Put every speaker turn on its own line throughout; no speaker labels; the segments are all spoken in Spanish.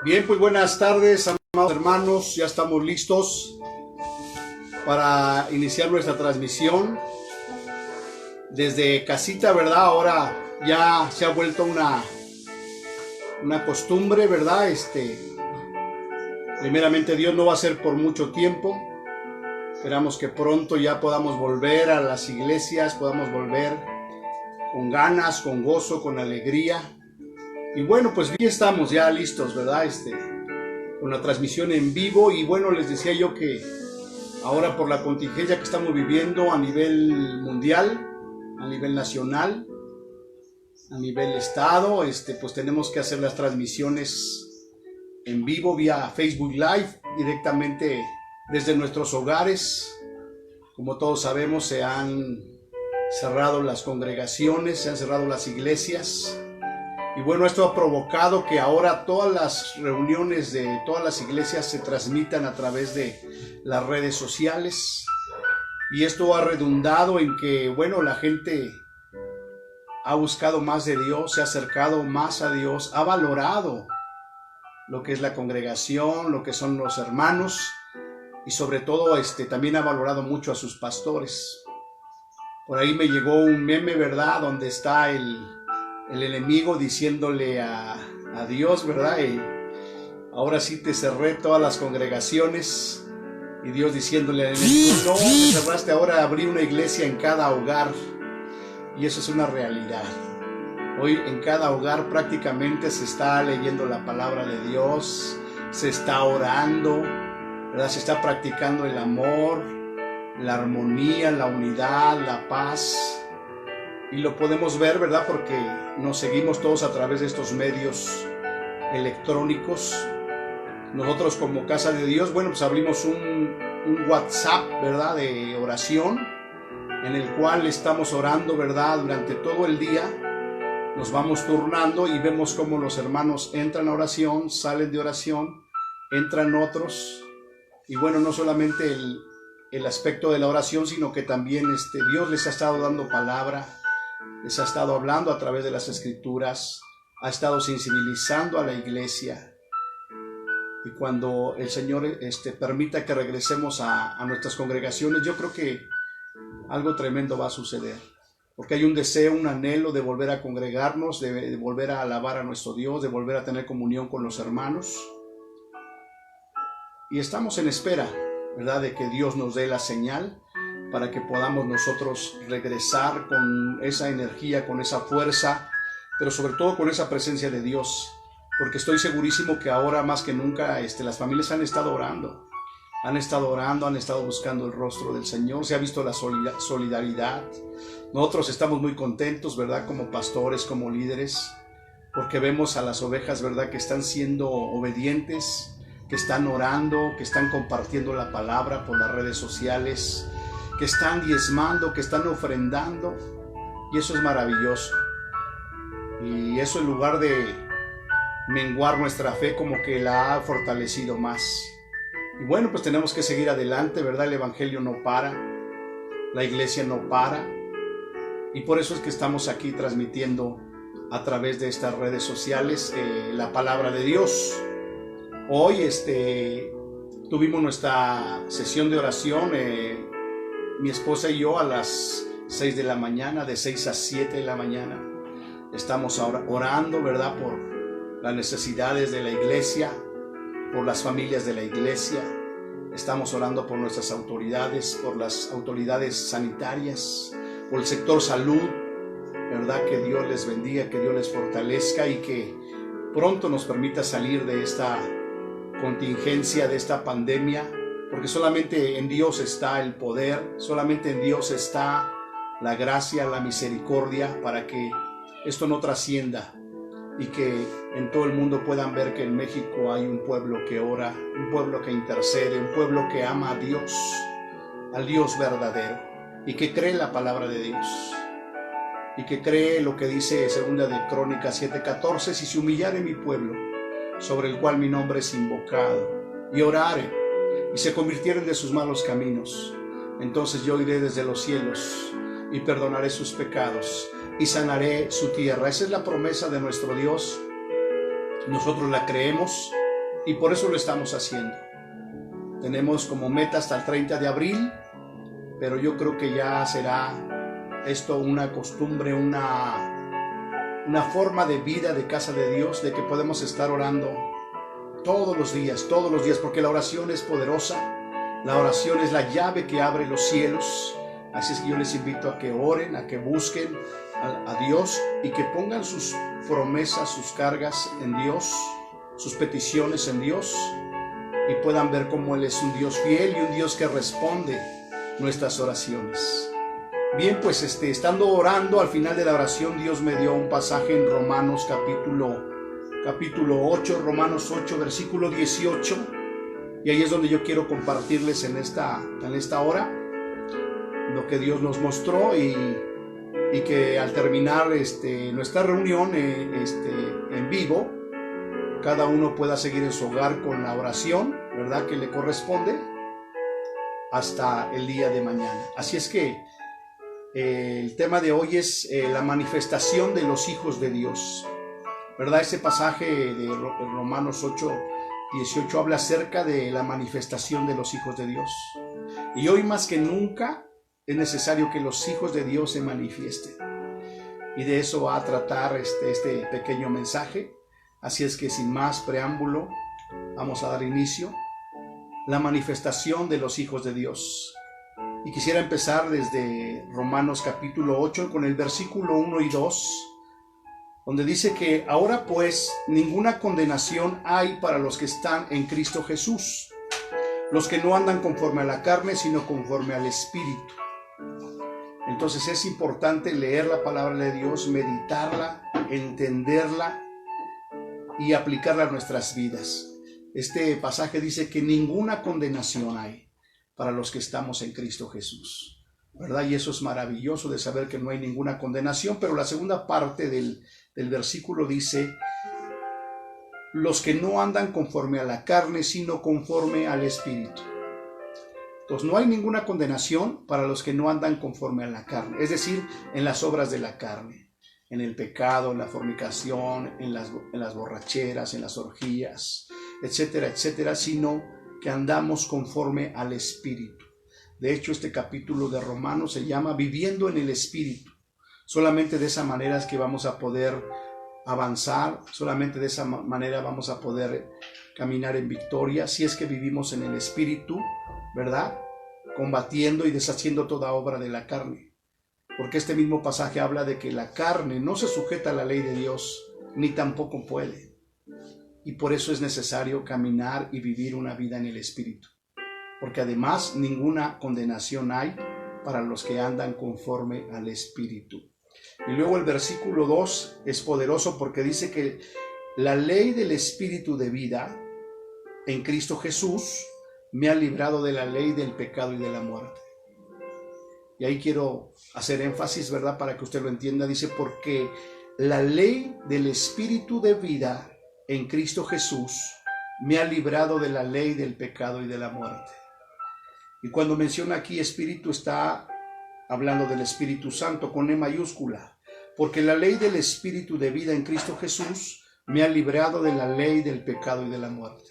Bien, pues buenas tardes, amados hermanos. Ya estamos listos para iniciar nuestra transmisión desde casita, ¿verdad? Ahora ya se ha vuelto una costumbre, ¿verdad? Primeramente Dios no va a ser por mucho tiempo. Esperamos que pronto ya podamos volver a las iglesias, podamos volver con ganas, con gozo, con alegría. Y bueno, pues bien estamos ya listos, ¿verdad? Con la transmisión en vivo. Y bueno, les decía yo que ahora por la contingencia que estamos viviendo a nivel mundial, a nivel nacional, a nivel estado, pues tenemos que hacer las transmisiones en vivo vía Facebook Live, directamente desde nuestros hogares. Como todos sabemos, se han cerrado las congregaciones, se han cerrado las iglesias. Y bueno, esto ha provocado que ahora todas las reuniones de todas las iglesias se transmitan a través de las redes sociales. Y esto ha redundado en que, bueno, la gente ha buscado más de Dios, se ha acercado más a Dios, ha valorado lo que es la congregación, lo que son los hermanos, y sobre todo también ha valorado mucho a sus pastores. Por ahí me llegó un meme, ¿verdad?, donde está el enemigo diciéndole a Dios, ¿verdad? Y ahora sí te cerré todas las congregaciones, y Dios diciéndole al enemigo, no, te cerraste, ahora abrí una iglesia en cada hogar. Y eso es una realidad. Hoy en cada hogar prácticamente se está leyendo la palabra de Dios, se está orando, ¿verdad? Se está practicando el amor, la armonía, la unidad, la paz. Y lo podemos ver, ¿verdad? Porque nos seguimos todos a través de estos medios electrónicos. Nosotros como Casa de Dios, bueno, pues abrimos un WhatsApp, ¿verdad?, de oración, en el cual estamos orando, ¿verdad?, durante todo el día. Nos vamos turnando y vemos cómo los hermanos entran a oración, salen de oración, entran otros. Y bueno, no solamente el aspecto de la oración, sino que también Dios les ha estado dando palabra, les ha estado hablando a través de las escrituras, ha estado sensibilizando a la iglesia. Y cuando el Señor permita que regresemos a nuestras congregaciones, yo creo que algo tremendo va a suceder. Porque hay un deseo, un anhelo de volver a congregarnos, de volver a alabar a nuestro Dios, de volver a tener comunión con los hermanos. Y estamos en espera, ¿verdad?, de que Dios nos dé la señal para que podamos nosotros regresar con esa energía, con esa fuerza, pero sobre todo con esa presencia de Dios. Porque estoy segurísimo que ahora más que nunca las familias han estado orando, han estado buscando el rostro del Señor, se ha visto la solidaridad. Nosotros estamos muy contentos, ¿verdad?, como pastores, como líderes, porque vemos a las ovejas, ¿verdad?, que están siendo obedientes, que están orando, que están compartiendo la palabra por las redes sociales, que están diezmando, que están ofrendando, y eso es maravilloso. Y eso, en lugar de menguar nuestra fe, como que la ha fortalecido más. Y bueno, pues tenemos que seguir adelante, ¿verdad? El evangelio no para, la iglesia no para, y por eso es que estamos aquí transmitiendo a través de estas redes sociales la palabra de Dios. Hoy tuvimos nuestra sesión de oración, mi esposa y yo, a las 6 de la mañana, de 6 a 7 de la mañana. Estamos ahora orando, ¿verdad?, por las necesidades de la iglesia, por las familias de la iglesia. Estamos orando por nuestras autoridades, por las autoridades sanitarias, por el sector salud, ¿verdad? Que Dios les bendiga, que Dios les fortalezca y que pronto nos permita salir de esta contingencia, de esta pandemia, porque solamente en Dios está el poder, solamente en Dios está la gracia, la misericordia, para que esto no trascienda y que en todo el mundo puedan ver que en México hay un pueblo que ora, un pueblo que intercede, un pueblo que ama a Dios, al Dios verdadero, y que cree la palabra de Dios, y que cree lo que dice 2 de Crónicas 7:14: si se humillare mi pueblo, sobre el cual mi nombre es invocado, y orare, y se convirtieren de sus malos caminos, entonces yo iré desde los cielos y perdonaré sus pecados y sanaré su tierra. Esa es la promesa de nuestro Dios. Nosotros la creemos y por eso lo estamos haciendo. Tenemos como meta hasta el 30 de abril, pero yo creo que ya será esto una costumbre, una forma de vida de casa de Dios, de que podemos estar orando todos los días, porque la oración es poderosa. La oración es la llave que abre los cielos. Así es que yo les invito a que oren, a que busquen a Dios y que pongan sus promesas, sus cargas en Dios, sus peticiones en Dios, y puedan ver cómo Él es un Dios fiel y un Dios que responde nuestras oraciones. Bien, pues estando orando, al final de la oración Dios me dio un pasaje en Romanos capítulo 8, Romanos 8, versículo 18, y ahí es donde yo quiero compartirles en esta hora lo que Dios nos mostró, y que al terminar nuestra reunión en vivo, cada uno pueda seguir en su hogar con la oración, ¿verdad?, que le corresponde hasta el día de mañana. Así es que el tema de hoy es la manifestación de los hijos de Dios, ¿verdad? Ese pasaje de Romanos 8, 18 habla acerca de la manifestación de los hijos de Dios. Y hoy más que nunca es necesario que los hijos de Dios se manifiesten. Y de eso va a tratar este pequeño mensaje. Así es que sin más preámbulo, vamos a dar inicio. La manifestación de los hijos de Dios. Y quisiera empezar desde Romanos capítulo 8 con el versículo 1 y 2, donde dice que ahora pues ninguna condenación hay para los que están en Cristo Jesús, los que no andan conforme a la carne, sino conforme al Espíritu. Entonces es importante leer la palabra de Dios, meditarla, entenderla y aplicarla a nuestras vidas. Este pasaje dice que ninguna condenación hay para los que estamos en Cristo Jesús, ¿verdad? Y eso es maravilloso de saber que no hay ninguna condenación, pero la segunda parte del versículo dice, los que no andan conforme a la carne, sino conforme al Espíritu. Entonces no hay ninguna condenación para los que no andan conforme a la carne, es decir, en las obras de la carne, en el pecado, en la fornicación, en las borracheras, en las orgías, etcétera, etcétera, sino que andamos conforme al Espíritu. De hecho, este capítulo de Romanos se llama Viviendo en el Espíritu. Solamente de esa manera es que vamos a poder avanzar, solamente de esa manera vamos a poder caminar en victoria, si es que vivimos en el Espíritu, ¿verdad? Combatiendo y deshaciendo toda obra de la carne. Porque este mismo pasaje habla de que la carne no se sujeta a la ley de Dios, ni tampoco puede. Y por eso es necesario caminar y vivir una vida en el Espíritu. Porque además ninguna condenación hay para los que andan conforme al Espíritu. Y luego el versículo 2 es poderoso porque dice que la ley del Espíritu de vida en Cristo Jesús me ha librado de la ley del pecado y de la muerte. Y ahí quiero hacer énfasis, ¿verdad?, para que usted lo entienda. Dice, porque la ley del Espíritu de vida en Cristo Jesús me ha librado de la ley del pecado y de la muerte. Y cuando menciona aquí Espíritu, está hablando del Espíritu Santo con E mayúscula, porque la ley del Espíritu de vida en Cristo Jesús me ha librado de la ley del pecado y de la muerte.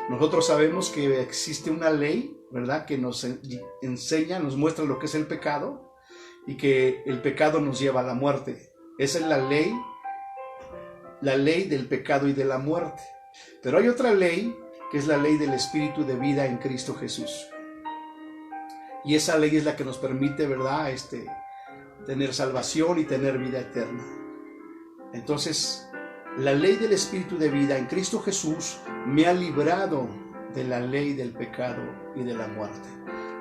Nosotros sabemos que existe una ley, ¿verdad?, que nos enseña, nos muestra lo que es el pecado y que el pecado nos lleva a la muerte. Esa es la ley del pecado y de la muerte. Pero hay otra ley que es la ley del Espíritu de vida en Cristo Jesús. Y esa ley es la que nos permite, ¿verdad?, tener salvación y tener vida eterna. Entonces, la ley del Espíritu de vida en Cristo Jesús me ha librado de la ley del pecado y de la muerte.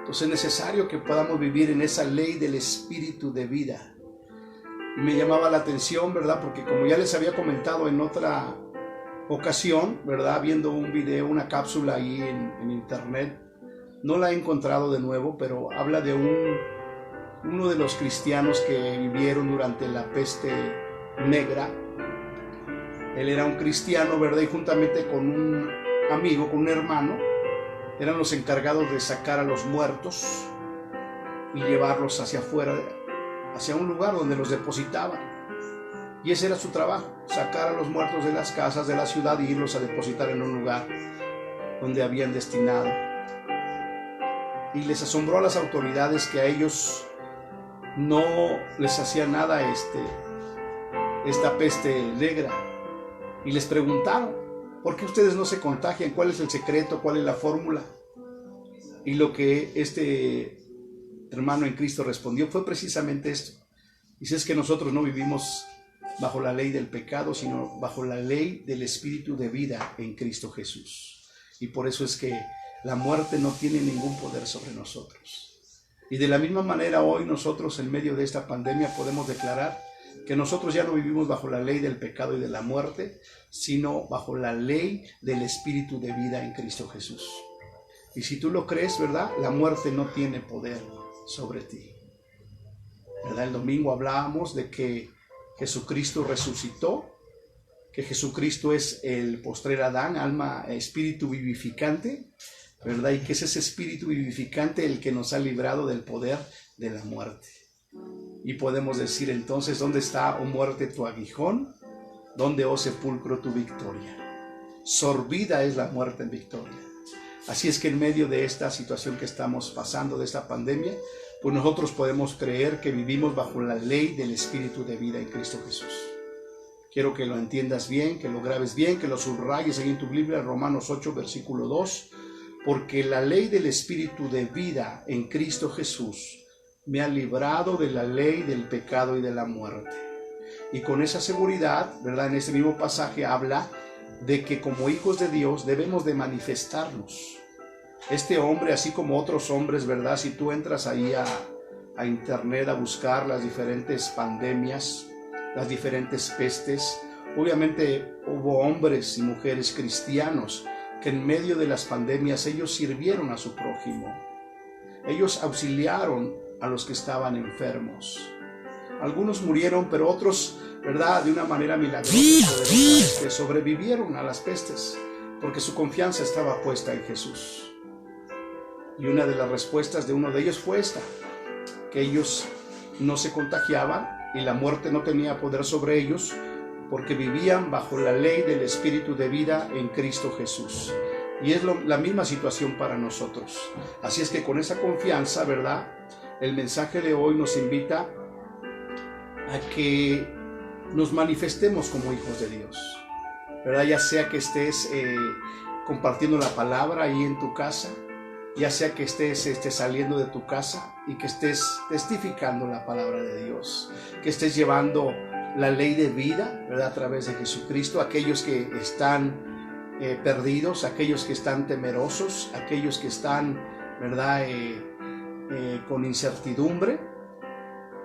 Entonces es necesario que podamos vivir en esa ley del Espíritu de vida. Y me llamaba la atención, ¿verdad?, porque como ya les había comentado en otra ocasión, ¿verdad?, viendo un video, una cápsula ahí en internet, no la he encontrado de nuevo, pero habla de uno de los cristianos que vivieron durante la peste negra. Él era un cristiano, ¿verdad?, y juntamente con un amigo, con un hermano, eran los encargados de sacar a los muertos y llevarlos hacia afuera, hacia un lugar donde los depositaban. Y ese era su trabajo, sacar a los muertos de las casas de la ciudad e irlos a depositar en un lugar donde habían destinado. Y les asombró a las autoridades que a ellos no les hacía nada esta peste negra. Y les preguntaron, ¿por qué ustedes no se contagian? ¿Cuál es el secreto? ¿Cuál es la fórmula? Y lo que este hermano en Cristo respondió fue precisamente esto. Dice, es que nosotros no vivimos bajo la ley del pecado, sino bajo la ley del espíritu de vida en Cristo Jesús. Y por eso es que la muerte no tiene ningún poder sobre nosotros. Y de la misma manera hoy nosotros en medio de esta pandemia podemos declarar que nosotros ya no vivimos bajo la ley del pecado y de la muerte, sino bajo la ley del espíritu de vida en Cristo Jesús. Y si tú lo crees, ¿verdad? La muerte no tiene poder sobre ti. ¿Verdad? El domingo hablábamos de que Jesucristo resucitó, que Jesucristo es el postrer Adán, alma, espíritu vivificante, ¿verdad? Y que es ese espíritu vivificante el que nos ha librado del poder de la muerte. Y podemos decir entonces, ¿dónde está, oh muerte, tu aguijón? ¿Dónde, oh sepulcro, tu victoria? Sorbida es la muerte en victoria. Así es que en medio de esta situación que estamos pasando, de esta pandemia, pues nosotros podemos creer que vivimos bajo la ley del espíritu de vida en Cristo Jesús. Quiero que lo entiendas bien, que lo grabes bien, que lo subrayes ahí en tu Biblia, Romanos 8, versículo 2, porque la ley del espíritu de vida en Cristo Jesús me ha librado de la ley del pecado y de la muerte. Y con esa seguridad, ¿verdad? En este mismo pasaje habla de que como hijos de Dios debemos de manifestarnos. Este hombre, así como otros hombres, ¿verdad? Si tú entras ahí a internet a buscar las diferentes pandemias, las diferentes pestes, obviamente hubo hombres y mujeres cristianos que en medio de las pandemias ellos sirvieron a su prójimo. Ellos auxiliaron a los que estaban enfermos. Algunos murieron, pero otros, ¿verdad? De una manera milagrosa y poderosa, sobrevivieron a las pestes, porque su confianza estaba puesta en Jesús. Y una de las respuestas de uno de ellos fue esta, que ellos no se contagiaban y la muerte no tenía poder sobre ellos, porque vivían bajo la ley del espíritu de vida en Cristo Jesús. Y es la misma situación para nosotros. Así es que con esa confianza, ¿verdad? El mensaje de hoy nos invita a que nos manifestemos como hijos de Dios, ¿verdad? Ya sea que estés compartiendo la palabra ahí en tu casa, ya sea que estés saliendo de tu casa y que estés testificando la palabra de Dios, que estés llevando la ley de vida, ¿verdad? A través de Jesucristo, aquellos que están perdidos, aquellos que están temerosos, aquellos que están, ¿verdad? Con incertidumbre.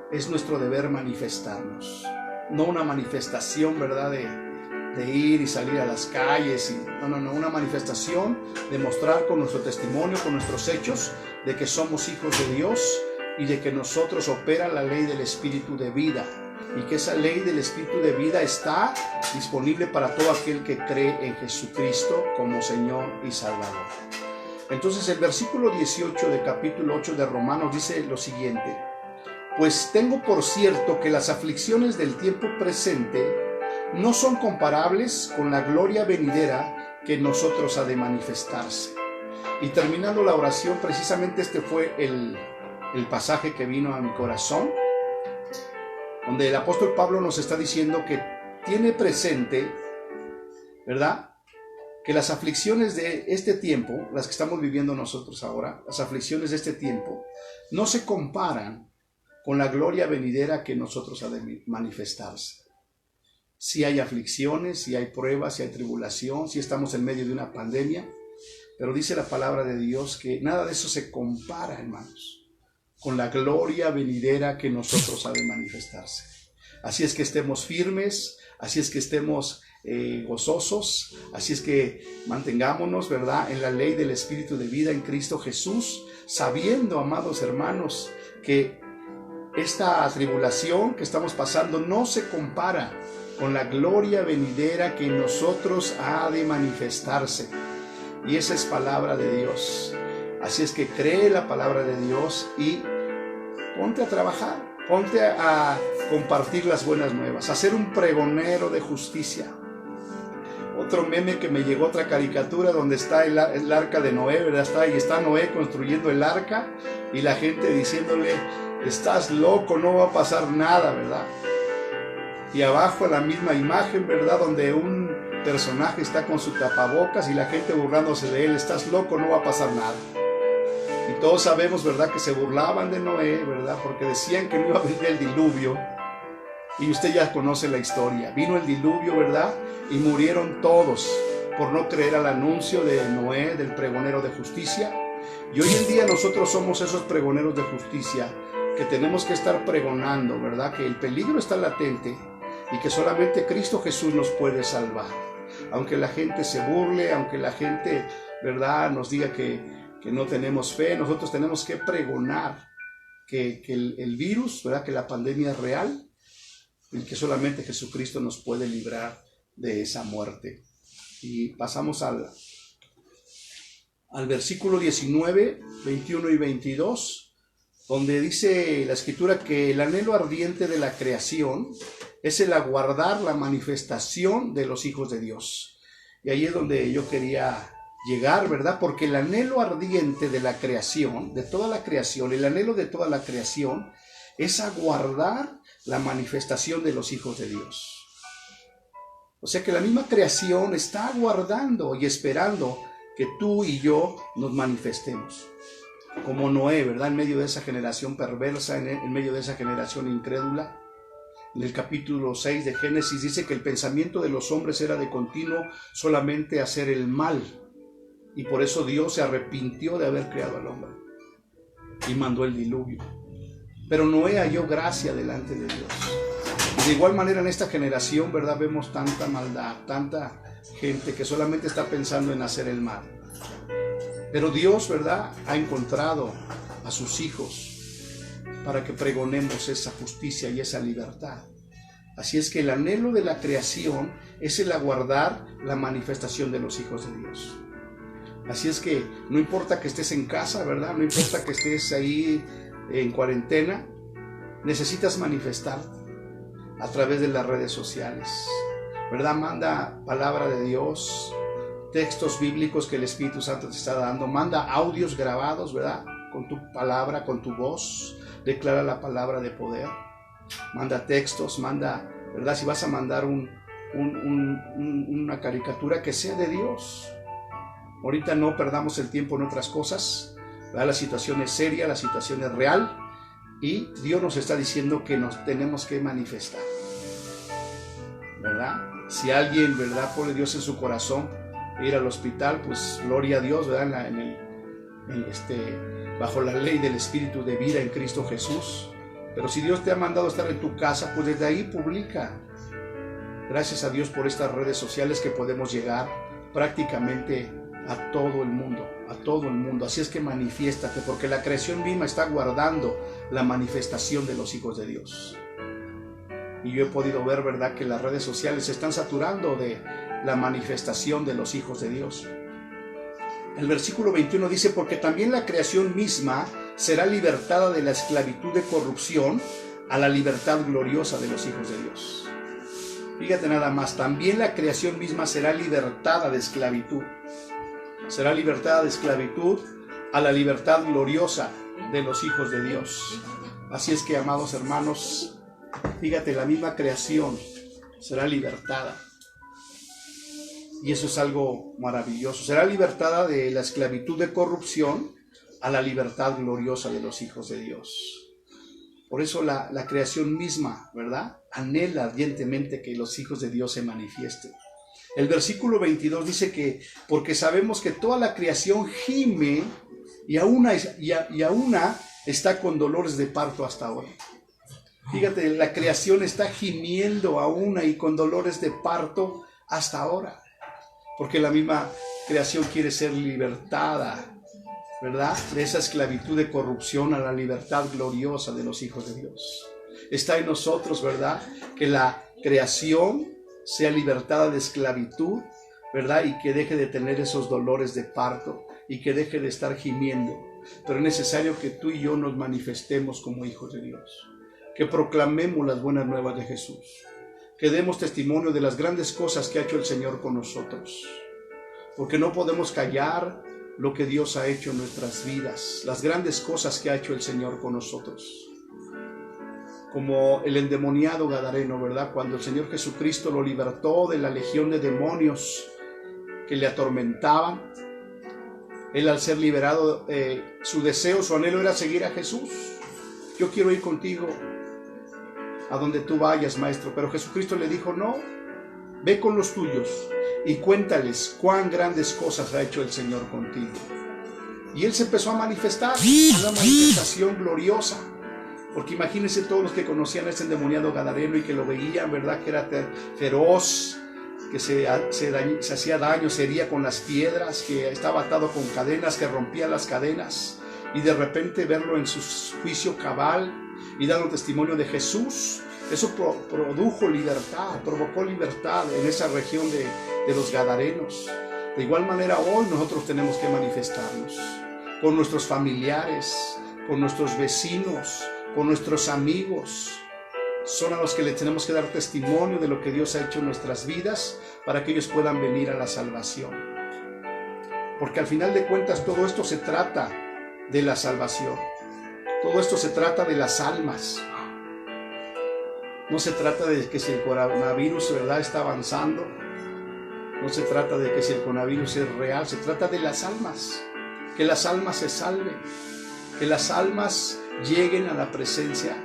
Es nuestro deber manifestarnos, no una manifestación, ¿verdad? De ir y salir a las calles, no, una manifestación de mostrar con nuestro testimonio, con nuestros hechos, de que somos hijos de Dios y de que nosotros opera la ley del espíritu de vida, y que esa ley del espíritu de vida está disponible para todo aquel que cree en Jesucristo como Señor y Salvador. Entonces el versículo 18 de capítulo 8 de Romanos dice lo siguiente: pues tengo por cierto que las aflicciones del tiempo presente no son comparables con la gloria venidera que en nosotros ha de manifestarse. Y terminando la oración, precisamente este fue el pasaje que vino a mi corazón, donde el apóstol Pablo nos está diciendo que tiene presente, ¿verdad?, que las aflicciones de este tiempo, las que estamos viviendo nosotros ahora, las aflicciones de este tiempo, no se comparan con la gloria venidera que nosotros ha de manifestarse. Si hay aflicciones, si hay pruebas, si hay tribulación, si estamos en medio de una pandemia, pero dice la palabra de Dios que nada de eso se compara, hermanos, con la gloria venidera que nosotros ha de manifestarse. Así es que estemos firmes, así es que estemos gozosos, así es que mantengámonos, ¿verdad?, en la ley del espíritu de vida en Cristo Jesús, sabiendo, amados hermanos, que esta tribulación que estamos pasando no se compara con la gloria venidera que en nosotros ha de manifestarse. Y esa es palabra de Dios. Así es que cree la palabra de Dios y ponte a trabajar. Ponte a compartir las buenas nuevas, a ser un pregonero de justicia. Otro meme que me llegó, otra caricatura donde está el arca de Noé, ¿verdad? Está Noé construyendo el arca y la gente diciéndole, estás loco, no va a pasar nada, ¿verdad? Y abajo la misma imagen, ¿verdad? Donde un personaje está con su tapabocas y la gente burlándose de él, estás loco, no va a pasar nada. Y todos sabemos, ¿verdad?, que se burlaban de Noé, ¿verdad?, porque decían que no iba a venir el diluvio. Y usted ya conoce la historia. Vino el diluvio, ¿verdad?, y murieron todos por no creer al anuncio de Noé, del pregonero de justicia. Y hoy en día nosotros somos esos pregoneros de justicia que tenemos que estar pregonando, ¿verdad?, que el peligro está latente y que solamente Cristo Jesús nos puede salvar. Aunque la gente se burle, aunque la gente, ¿verdad?, nos diga que no tenemos fe, nosotros tenemos que pregonar que el virus, ¿verdad?, que la pandemia es real y que solamente Jesucristo nos puede librar de esa muerte. Y pasamos al versículo 19, 21 y 22, donde dice la Escritura que el anhelo ardiente de la creación es el aguardar la manifestación de los hijos de Dios. Y ahí es donde yo quería llegar, ¿verdad? Porque el anhelo ardiente de la creación, de toda la creación, el anhelo de toda la creación es aguardar la manifestación de los hijos de Dios. O sea que la misma creación está aguardando y esperando que tú y yo nos manifestemos. Como Noé, ¿verdad? En medio de esa generación perversa, en medio de esa generación incrédula. En el capítulo 6 de Génesis dice que el pensamiento de los hombres era de continuo solamente hacer el mal. Y por eso Dios se arrepintió de haber creado al hombre y mandó el diluvio. Pero Noé halló gracia delante de Dios. Y de igual manera en esta generación, ¿verdad?, vemos tanta maldad, tanta gente que solamente está pensando en hacer el mal. Pero Dios, ¿verdad?, ha encontrado a sus hijos para que pregonemos esa justicia y esa libertad. Así es que el anhelo de la creación es el aguardar la manifestación de los hijos de Dios. Así es que no importa que estés en casa, ¿verdad? No importa que estés ahí en cuarentena, necesitas manifestar a través de las redes sociales, ¿verdad? Manda palabra de Dios, textos bíblicos que el Espíritu Santo te está dando, manda audios grabados, ¿verdad?, con tu palabra, con tu voz, declara la palabra de poder, manda textos, manda, ¿verdad? Si vas a mandar una caricatura, que sea de Dios. Ahorita no perdamos el tiempo en otras cosas, ¿verdad? La situación es seria, la situación es real y Dios nos está diciendo que nos tenemos que manifestar, ¿verdad? Si alguien, ¿verdad?, pone Dios en su corazón ir al hospital, pues gloria a Dios, ¿verdad?, bajo la ley del Espíritu de vida en Cristo Jesús. Pero si Dios te ha mandado estar en tu casa, pues desde ahí publica. Gracias a Dios por estas redes sociales que podemos llegar prácticamente a todo el mundo, a todo el mundo. Así es que manifiéstate, porque la creación misma está guardando la manifestación de los hijos de Dios. Y yo he podido ver, ¿verdad?, que las redes sociales se están saturando de la manifestación de los hijos de Dios. El versículo 21 dice, porque también la creación misma será libertada de la esclavitud de corrupción a la libertad gloriosa de los hijos de Dios. Fíjate nada más, también la creación misma será libertada de esclavitud. Será libertada de esclavitud a la libertad gloriosa de los hijos de Dios. Así es que, amados hermanos, fíjate, la misma creación será libertada. Y eso es algo maravilloso. Será libertada de la esclavitud de corrupción a la libertad gloriosa de los hijos de Dios. Por eso la creación misma, ¿verdad?, anhela ardientemente que los hijos de Dios se manifiesten. El versículo 22 dice que porque sabemos que toda la creación gime y a una está con dolores de parto hasta ahora. Fíjate, la creación está gimiendo a una y con dolores de parto hasta ahora. Porque la misma creación quiere ser libertada, ¿verdad?, de esa esclavitud de corrupción a la libertad gloriosa de los hijos de Dios. Está en nosotros, ¿verdad?, que la creación sea libertada de esclavitud, ¿verdad?, y que deje de tener esos dolores de parto y que deje de estar gimiendo. Pero es necesario que tú y yo nos manifestemos como hijos de Dios, que proclamemos las buenas nuevas de Jesús, que demos testimonio de las grandes cosas que ha hecho el Señor con nosotros, porque no podemos callar lo que Dios ha hecho en nuestras vidas, las grandes cosas que ha hecho el Señor con nosotros. Como el endemoniado gadareno, ¿verdad? Cuando el Señor Jesucristo lo libertó de la legión de demonios que le atormentaban, él, al ser liberado, su deseo, su anhelo era seguir a Jesús. Yo quiero ir contigo a donde tú vayas, maestro. Pero Jesucristo le dijo, no, ve con los tuyos y cuéntales cuán grandes cosas ha hecho el Señor contigo. Y él se empezó a manifestar, una manifestación gloriosa. Porque imagínense todos los que conocían a ese endemoniado gadareno y que lo veían, ¿verdad? Que era feroz, que se hacía daño, se hería con las piedras, que estaba atado con cadenas, que rompía las cadenas. Y de repente verlo en su juicio cabal y dando testimonio de Jesús, eso produjo libertad, provocó libertad en esa región de los gadarenos. De igual manera hoy nosotros tenemos que manifestarnos con nuestros familiares, con nuestros vecinos, con nuestros amigos. Son a los que les tenemos que dar testimonio de lo que Dios ha hecho en nuestras vidas para que ellos puedan venir a la salvación. Porque al final de cuentas todo esto se trata de la salvación. Todo esto se trata de las almas. No se trata de que si el coronavirus, ¿verdad?, está avanzando. No se trata de que si el coronavirus es real. Se trata de las almas. Que las almas se salven. Que las almas lleguen a la presencia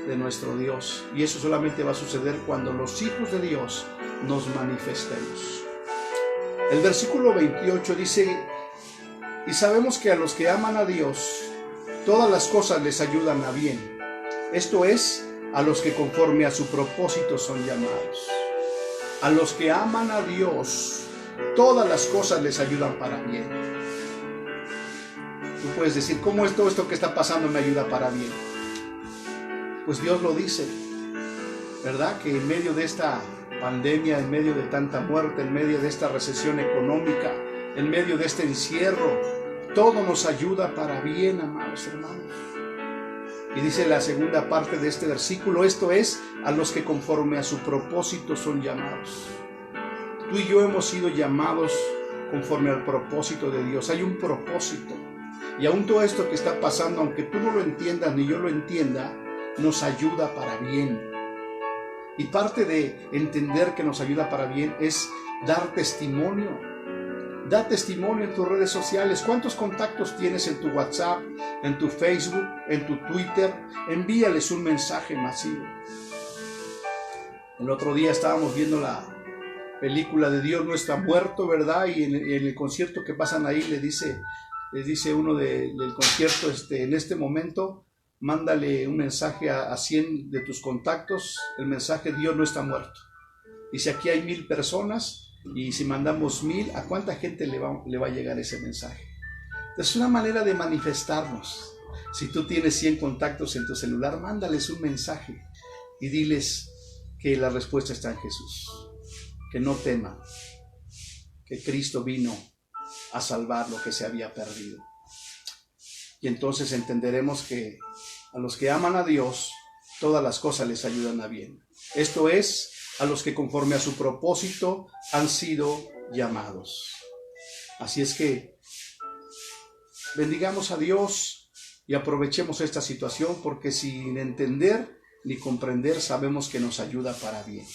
de nuestro Dios. Y eso solamente va a suceder cuando los hijos de Dios nos manifestemos. El versículo 28 dice: y sabemos que a los que aman a Dios, todas las cosas les ayudan a bien. Esto es, a los que conforme a su propósito son llamados. A los que aman a Dios, todas las cosas les ayudan para bien. Tú puedes decir, ¿cómo es todo esto que está pasando me ayuda para bien? Pues Dios lo dice, ¿verdad? Que en medio de esta pandemia, en medio de tanta muerte, en medio de esta recesión económica, en medio de este encierro, todo nos ayuda para bien, amados hermanos. Y dice la segunda parte de este versículo, esto es, a los que conforme a su propósito son llamados. Tú y yo hemos sido llamados conforme al propósito de Dios. Hay un propósito. Y aún todo esto que está pasando, aunque tú no lo entiendas ni yo lo entienda, nos ayuda para bien. Y parte de entender que nos ayuda para bien es dar testimonio. Da testimonio en tus redes sociales. ¿Cuántos contactos tienes en tu WhatsApp, en tu Facebook, en tu Twitter? Envíales un mensaje masivo. El otro día estábamos viendo la película de Dios no está muerto, ¿verdad? Y en el concierto que pasan ahí les dice uno del concierto, en este momento, mándale un mensaje a 100 de tus contactos, el mensaje Dios no está muerto. Dice, aquí hay 1000 personas, y si mandamos 1000, ¿a cuánta gente le va a llegar ese mensaje? Es una manera de manifestarnos. Si tú tienes 100 contactos en tu celular, mándales un mensaje y diles que la respuesta está en Jesús, que no teman, que Cristo vino a salvar lo que se había perdido. Y entonces entenderemos que a los que aman a Dios, todas las cosas les ayudan a bien. Esto es, a los que conforme a su propósito han sido llamados. Así es que bendigamos a Dios y aprovechemos esta situación, porque sin entender ni comprender sabemos que nos ayuda para bien.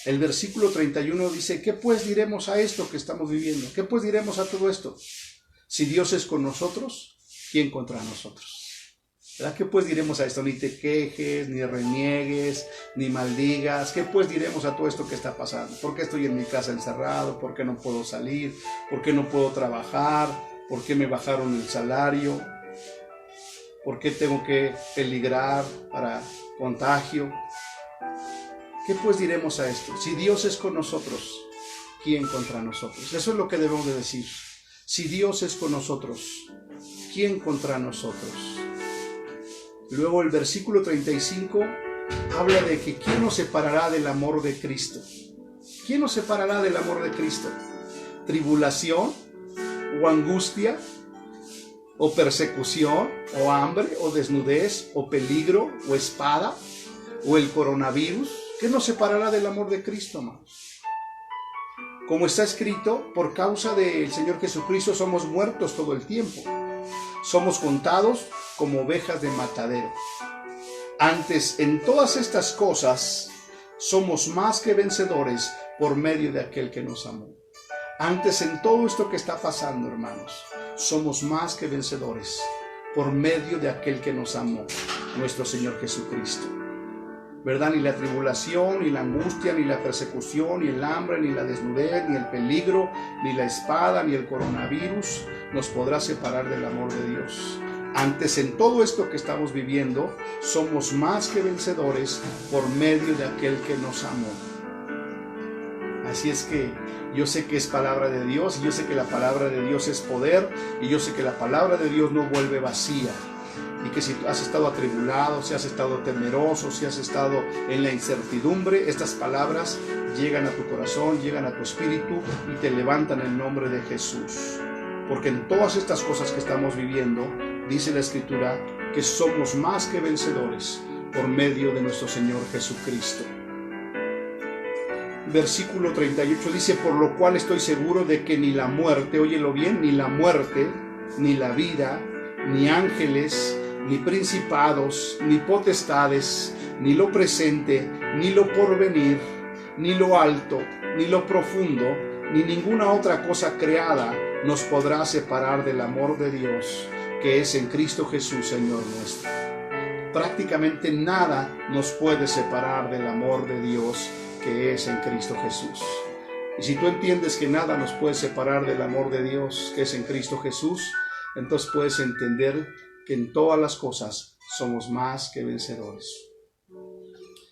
El versículo 31 dice, ¿qué pues diremos a esto que estamos viviendo? ¿Qué pues diremos a todo esto? Si Dios es con nosotros, ¿quién contra nosotros? ¿Verdad? ¿Qué pues diremos a esto? Ni te quejes, ni reniegues, ni maldigas. ¿Qué pues diremos a todo esto que está pasando? ¿Por qué estoy en mi casa encerrado? ¿Por qué no puedo salir? ¿Por qué no puedo trabajar? ¿Por qué me bajaron el salario? ¿Por qué tengo que peligrar para contagio? ¿Qué pues diremos a esto? Si Dios es con nosotros, ¿quién contra nosotros? Eso es lo que debemos de decir. Si Dios es con nosotros, ¿quién contra nosotros? Luego el versículo 35 habla de que ¿quién nos separará del amor de Cristo? ¿Quién nos separará del amor de Cristo? ¿Tribulación o angustia o persecución, o hambre, o desnudez, o peligro, o espada, o el coronavirus? ¿Qué nos separará del amor de Cristo, amados? Como está escrito, por causa del Señor Jesucristo somos muertos todo el tiempo. Somos contados como ovejas de matadero. Antes, en todas estas cosas, somos más que vencedores por medio de aquel que nos amó. Antes, en todo esto que está pasando, hermanos, somos más que vencedores por medio de aquel que nos amó, nuestro Señor Jesucristo. ¿Verdad? Ni la tribulación, ni la angustia, ni la persecución, ni el hambre, ni la desnudez, ni el peligro, ni la espada, ni el coronavirus nos podrá separar del amor de Dios. Antes, en todo esto que estamos viviendo, somos más que vencedores por medio de aquel que nos amó. Así es que yo sé que es palabra de Dios, y yo sé que la palabra de Dios es poder, y yo sé que la palabra de Dios no vuelve vacía. Y que si has estado atribulado, si has estado temeroso, si has estado en la incertidumbre, estas palabras llegan a tu corazón, llegan a tu espíritu y te levantan en el nombre de Jesús. Porque en todas estas cosas que estamos viviendo, dice la Escritura que somos más que vencedores por medio de nuestro Señor Jesucristo. Versículo 38 dice: por lo cual estoy seguro de que ni la muerte, óyelo bien, ni la muerte, ni la vida, ni ángeles, ni principados, ni potestades, ni lo presente, ni lo porvenir, ni lo alto, ni lo profundo, ni ninguna otra cosa creada nos podrá separar del amor de Dios, que es en Cristo Jesús, Señor nuestro. Prácticamente nada nos puede separar del amor de Dios, que es en Cristo Jesús. Y si tú entiendes que nada nos puede separar del amor de Dios, que es en Cristo Jesús, entonces puedes entender que en todas las cosas somos más que vencedores.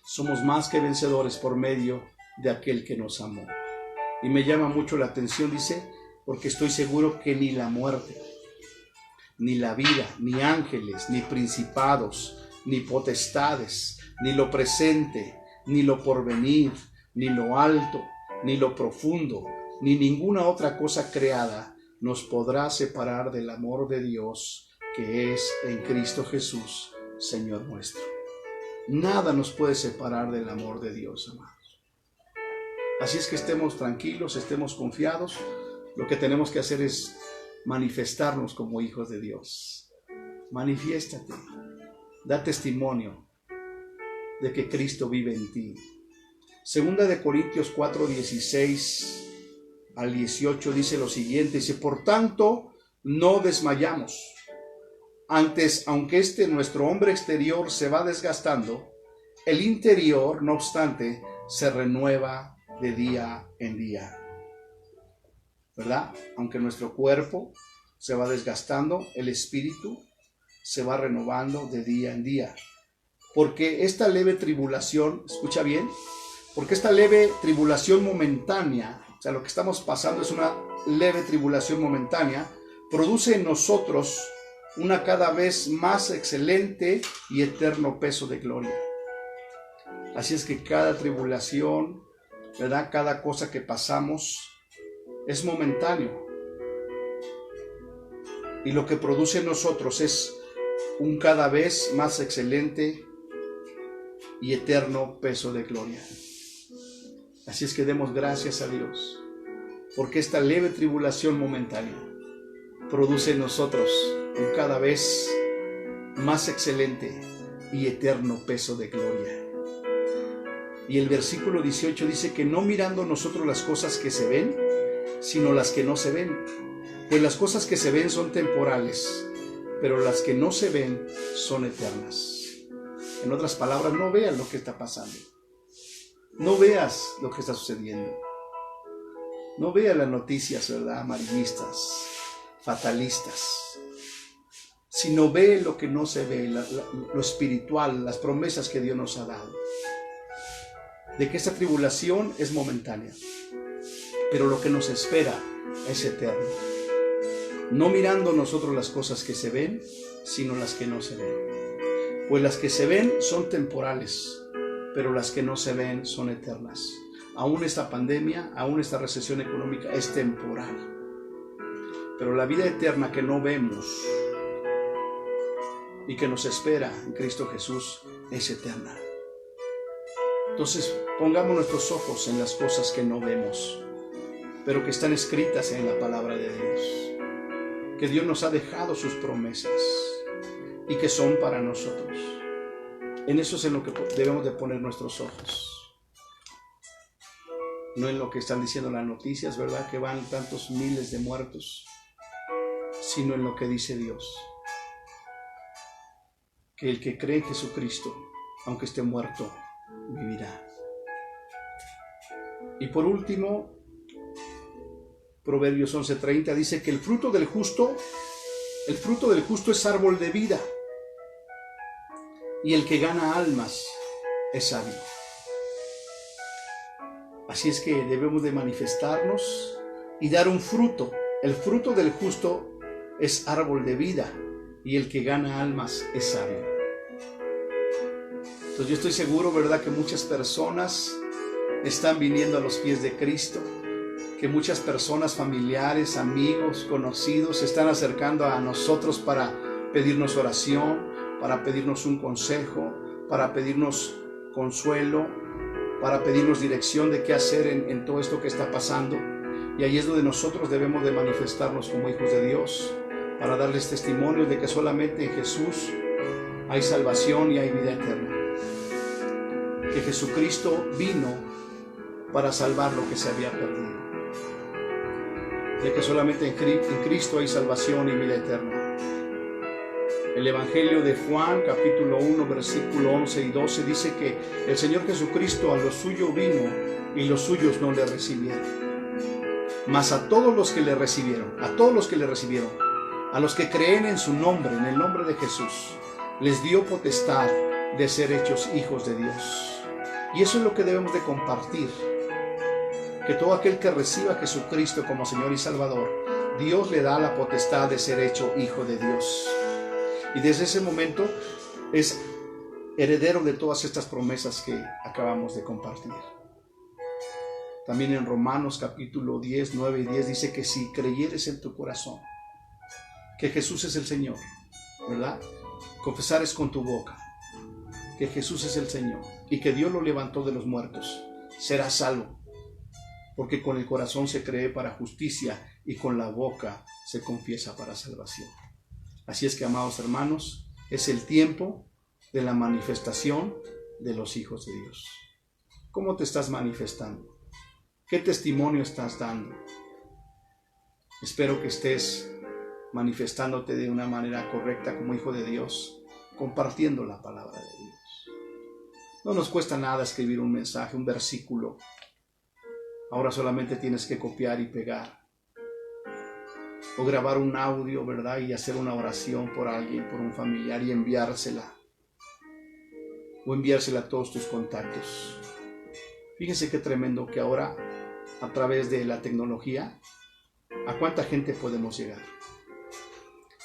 Somos más que vencedores por medio de aquel que nos amó. Y me llama mucho la atención, dice, porque estoy seguro que ni la muerte, ni la vida, ni ángeles, ni principados, ni potestades, ni lo presente, ni lo porvenir, ni lo alto, ni lo profundo, ni ninguna otra cosa creada nos podrá separar del amor de Dios, que es en Cristo Jesús, Señor nuestro. Nada nos puede separar del amor de Dios, amados. Así es que estemos tranquilos, estemos confiados. Lo que tenemos que hacer es manifestarnos como hijos de Dios. Manifiéstate, da testimonio de que Cristo vive en ti. Segunda de Corintios 4:16 al 18 dice lo siguiente, dice: por tanto, no desmayamos. Antes, aunque nuestro hombre exterior se va desgastando, el interior, no obstante, se renueva de día en día. ¿Verdad? Aunque nuestro cuerpo se va desgastando, el espíritu se va renovando de día en día. Porque esta leve tribulación, escucha bien, porque esta leve tribulación momentánea, o sea, lo que estamos pasando es una leve tribulación momentánea, produce en nosotros una cada vez más excelente y eterno peso de gloria. Así es que cada tribulación, ¿verdad? Cada cosa que pasamos es momentáneo. Y lo que produce en nosotros es un cada vez más excelente y eterno peso de gloria. Así es que demos gracias a Dios, porque esta leve tribulación momentánea produce en nosotros un cada vez más excelente y eterno peso de gloria. Y el versículo 18 dice que no mirando nosotros las cosas que se ven, sino las que no se ven. Pues las cosas que se ven son temporales, pero las que no se ven son eternas. En otras palabras, no veas lo que está pasando. No veas lo que está sucediendo. No veas las noticias, ¿verdad?, amarillistas, fatalistas. Sino ve lo que no se ve, lo espiritual, las promesas que Dios nos ha dado. De que esta tribulación es momentánea, pero lo que nos espera es eterno. No mirando nosotros las cosas que se ven, sino las que no se ven. Pues las que se ven son temporales, pero las que no se ven son eternas. Aún esta pandemia, aún esta recesión económica es temporal. Pero la vida eterna que no vemos, y que nos espera en Cristo Jesús es eterna. Entonces, pongamos nuestros ojos en las cosas que no vemos, pero que están escritas en la palabra de Dios. Que Dios nos ha dejado sus promesas y que son para nosotros. En eso es en lo que debemos de poner nuestros ojos. No en lo que están diciendo las noticias, ¿verdad? Que van tantos miles de muertos, sino en lo que dice Dios. Que el que cree en Jesucristo, aunque esté muerto, vivirá. Y por último, Proverbios 11:30 dice que el fruto del justo es árbol de vida, y el que gana almas es sabio. Así es que debemos de manifestarnos y dar un fruto. El fruto del justo es árbol de vida, y el que gana almas es sabio. Entonces yo estoy seguro, ¿verdad?, que muchas personas están viniendo a los pies de Cristo, que muchas personas, familiares, amigos, conocidos, se están acercando a nosotros para pedirnos oración, para pedirnos un consejo, para pedirnos consuelo, para pedirnos dirección de qué hacer en todo esto que está pasando. Y ahí es donde nosotros debemos de manifestarnos como hijos de Dios, para darles testimonio de que solamente en Jesús hay salvación y hay vida eterna. Que Jesucristo vino para salvar lo que se había perdido. De que solamente en Cristo hay salvación y vida eterna. El Evangelio de Juan, capítulo 1, versículo 11 y 12, dice que el Señor Jesucristo a lo suyo vino y los suyos no le recibieron. Mas a todos los que le recibieron, a los que creen en su nombre, en el nombre de Jesús, les dio potestad de ser hechos hijos de Dios. Y eso es lo que debemos de compartir. Que todo aquel que reciba a Jesucristo como Señor y Salvador, Dios le da la potestad de ser hecho hijo de Dios. Y desde ese momento es heredero de todas estas promesas que acabamos de compartir. También en Romanos capítulo 10, 9 y 10 dice que si creyeres en tu corazón que Jesús es el Señor, ¿verdad? Confesares con tu boca que Jesús es el Señor y que Dios lo levantó de los muertos, serás salvo. Porque con el corazón se cree para justicia y con la boca se confiesa para salvación. Así es que, amados hermanos, es el tiempo de la manifestación de los hijos de Dios. ¿Cómo te estás manifestando? ¿Qué testimonio estás dando? Espero que estés manifestándote de una manera correcta como hijo de Dios, compartiendo la palabra de Dios. No nos cuesta nada escribir un mensaje, un versículo. Ahora solamente tienes que copiar y pegar. O grabar un audio, ¿verdad? Y hacer una oración por alguien, por un familiar y enviársela. O enviársela a todos tus contactos. Fíjense qué tremendo que ahora, a través de la tecnología, ¿a cuánta gente podemos llegar?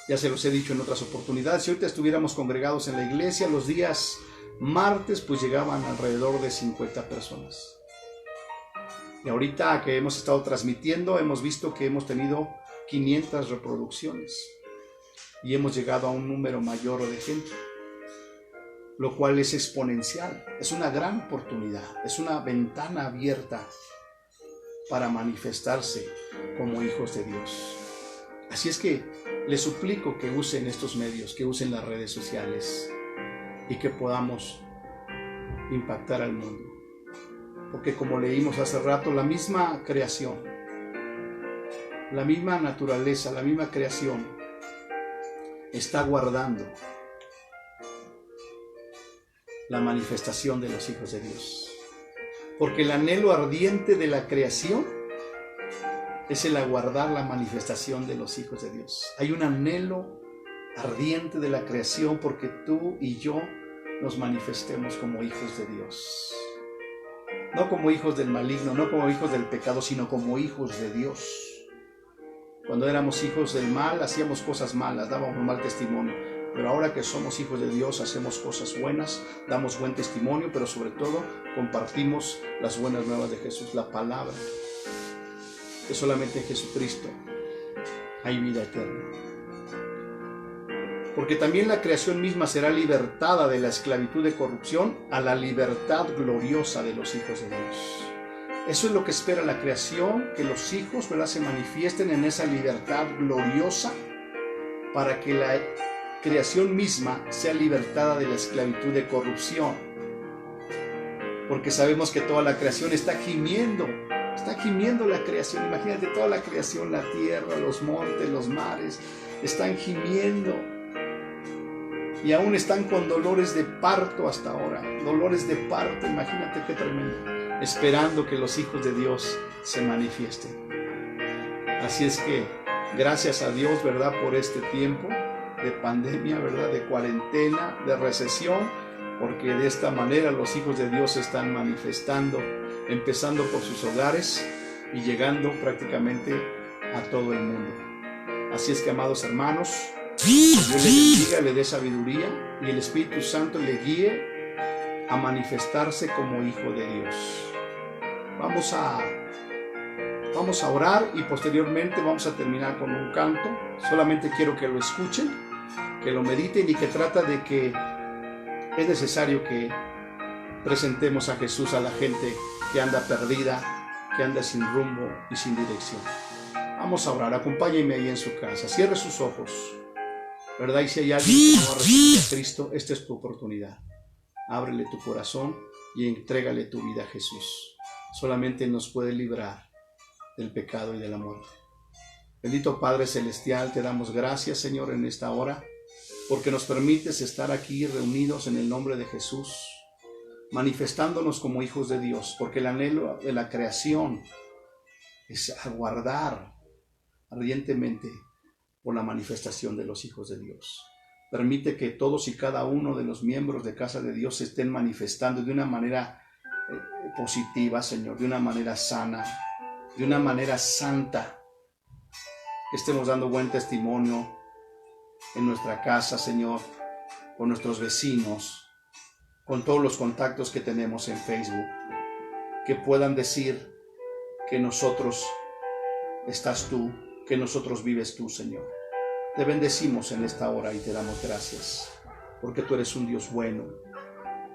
Ya se los he dicho en otras oportunidades. Si ahorita estuviéramos congregados en la iglesia, los días martes, pues llegaban alrededor de 50 personas. Y ahorita que hemos estado transmitiendo, hemos visto que hemos tenido 500 reproducciones. Y hemos llegado a un número mayor de gente. Lo cual es exponencial. Es una gran oportunidad. Es una ventana abierta para manifestarse como hijos de Dios. Así es que les suplico que usen estos medios, que usen las redes sociales y que podamos impactar al mundo. Porque como leímos hace rato, la misma creación, la misma naturaleza, la misma creación está guardando la manifestación de los hijos de Dios. Porque el anhelo ardiente de la creación es el aguardar la manifestación de los hijos de Dios. Hay un anhelo ardiente de la creación porque tú y yo nos manifestemos como hijos de Dios. No como hijos del maligno, no como hijos del pecado, sino como hijos de Dios. Cuando éramos hijos del mal, hacíamos cosas malas, dábamos mal testimonio. Pero ahora que somos hijos de Dios, hacemos cosas buenas, damos buen testimonio, pero sobre todo compartimos las buenas nuevas de Jesús, la palabra. Que solamente en Jesucristo hay vida eterna. porque también la creación misma será libertada de la esclavitud de corrupción a la libertad gloriosa de los hijos de Dios. Eso es lo que espera la creación, que los hijos, ¿verdad?, se manifiesten en esa libertad gloriosa para que la creación misma sea libertada de la esclavitud de corrupción. Porque sabemos que toda la creación está gimiendo la creación. Imagínate toda la creación, la tierra, los montes, los mares, están gimiendo. Y aún están con dolores de parto hasta ahora. Dolores de parto, imagínate qué tremendo. Esperando que los hijos de Dios se manifiesten. Así es que, gracias a Dios, ¿verdad?, por este tiempo de pandemia, ¿verdad?, de cuarentena, de recesión, porque de esta manera los hijos de Dios se están manifestando, empezando por sus hogares y llegando prácticamente a todo el mundo. Así es que, amados hermanos, Dios le bendiga, le dé sabiduría y el Espíritu Santo le guíe a manifestarse como hijo de Dios. Vamos a orar y posteriormente vamos a terminar con un canto. Solamente quiero que lo escuchen, que lo mediten y que trata de que es necesario que presentemos a Jesús a la gente que anda perdida, que anda sin rumbo y sin dirección. Vamos a orar, acompáñenme ahí en su casa, cierre sus ojos, ¿verdad? Y si hay alguien que no ha recibido a Cristo, esta es tu oportunidad. Ábrele tu corazón y entrégale tu vida a Jesús. Solamente Él nos puede librar del pecado y de la muerte. Bendito Padre Celestial, te damos gracias, Señor, en esta hora, porque nos permites estar aquí reunidos en el nombre de Jesús, manifestándonos como hijos de Dios, porque el anhelo de la creación es aguardar ardientemente por la manifestación de los hijos de Dios. Permite que todos y cada uno de los miembros de Casa de Dios se estén manifestando de una manera positiva, Señor, de una manera sana, de una manera santa, que estemos dando buen testimonio en nuestra casa, Señor, con nuestros vecinos, con todos los contactos que tenemos en Facebook, que puedan decir que nosotros estás tú, que nosotros vives tú, Señor. Te bendecimos en esta hora y te damos gracias, porque tú eres un Dios bueno,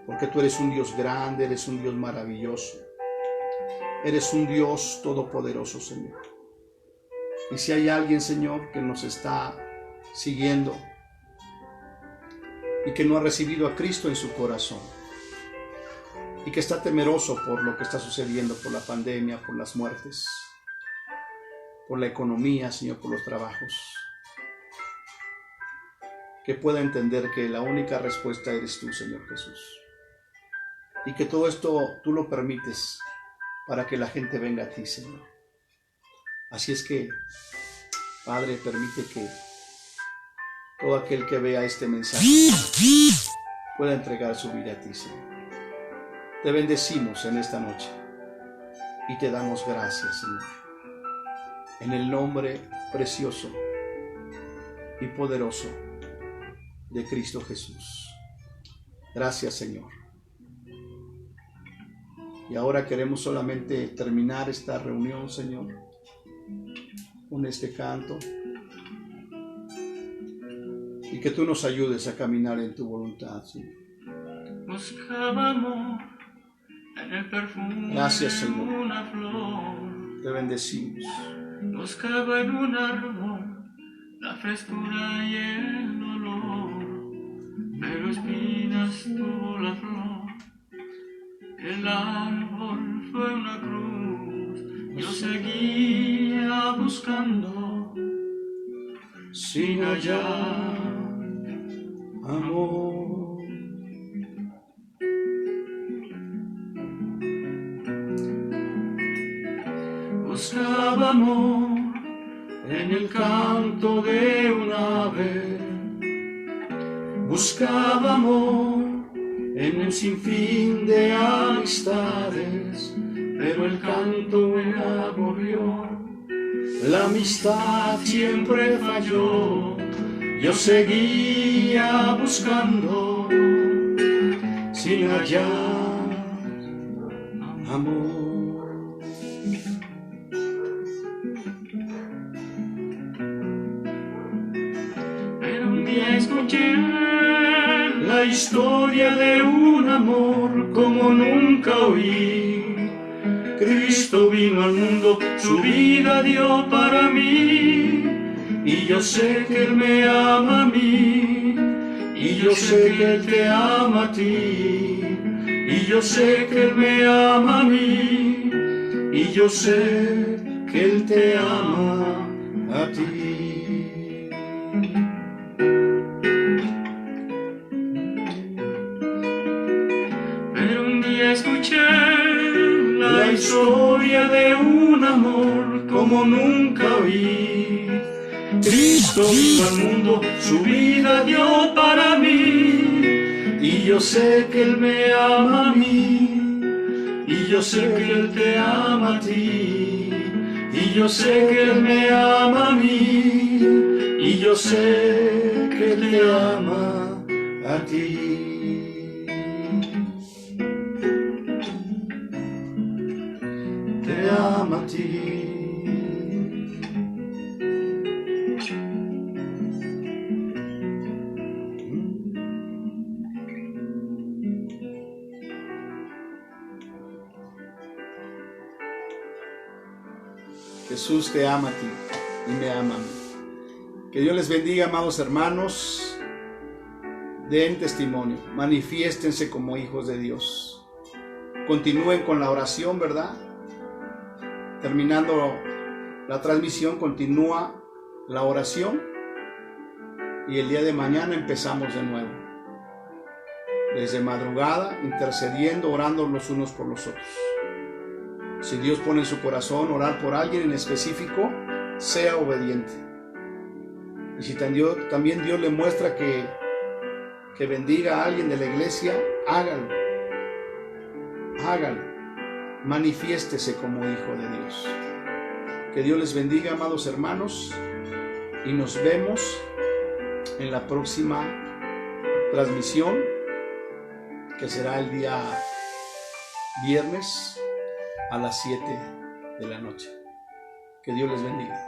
porque tú eres un Dios grande, eres un Dios maravilloso, eres un Dios todopoderoso, Señor. Y si hay alguien, Señor, que nos está siguiendo y que no ha recibido a Cristo en su corazón y que está temeroso por lo que está sucediendo, por la pandemia, por las muertes, por la economía, Señor, por los trabajos, que pueda entender que la única respuesta eres tú, Señor Jesús, y que todo esto tú lo permites para que la gente venga a ti, Señor. Así es que, Padre, permite que todo aquel que vea este mensaje pueda entregar su vida a ti, Señor. Te bendecimos en esta noche y te damos gracias, Señor, en el nombre precioso y poderoso de Cristo Jesús. Gracias, Señor. Y ahora queremos solamente terminar esta reunión, Señor, con este canto, y que tú nos ayudes a caminar en tu voluntad, Señor.
Buscaba amor en el perfume.
Gracias, Señor.
De una flor.
Te bendecimos.
Buscaba en un árbol la frescura y el olor, pero espinas tuvo la flor. El árbol fue una cruz. Yo seguía buscando sin hallar
amor.
Buscaba amor en el canto de un ave. Buscaba amor en el sinfín de amistades, pero el canto me agobió. La amistad siempre falló. Yo seguía buscando sin hallar amor. Pero un Un día escuché la historia de un amor como nunca oí. Cristo vino al mundo, su vida dio para mí, y yo sé que Él me ama a mí, y yo sé que Él te ama a ti, y yo sé que Él me ama a mí, y yo sé que Él te ama a ti. Pero un día escuché la historia de un amor como nunca oí. Cristo vino al mundo, su vida dio para mí, y yo sé que Él me ama a mí, y yo sé que Él te ama a ti, y yo sé que Él me ama a mí, y yo sé que Él te ama a ti. Te ama a ti.
Jesús te ama a ti y me ama a mí. Que Dios les bendiga, amados hermanos. Den testimonio, manifiéstense como hijos de Dios. Continúen con la oración, ¿verdad? Terminando la transmisión, continúa la oración y el día de mañana empezamos de nuevo. Desde madrugada, intercediendo, orando los unos por los otros. Si Dios pone en su corazón orar por alguien en específico, sea obediente. Y si también Dios le muestra que bendiga a alguien de la iglesia, hágalo. Hágalo. Manifiéstese como hijo de Dios. Que Dios les bendiga, amados hermanos, y nos vemos en la próxima transmisión, que será el día viernes a las 7 de la noche. Que Dios les bendiga.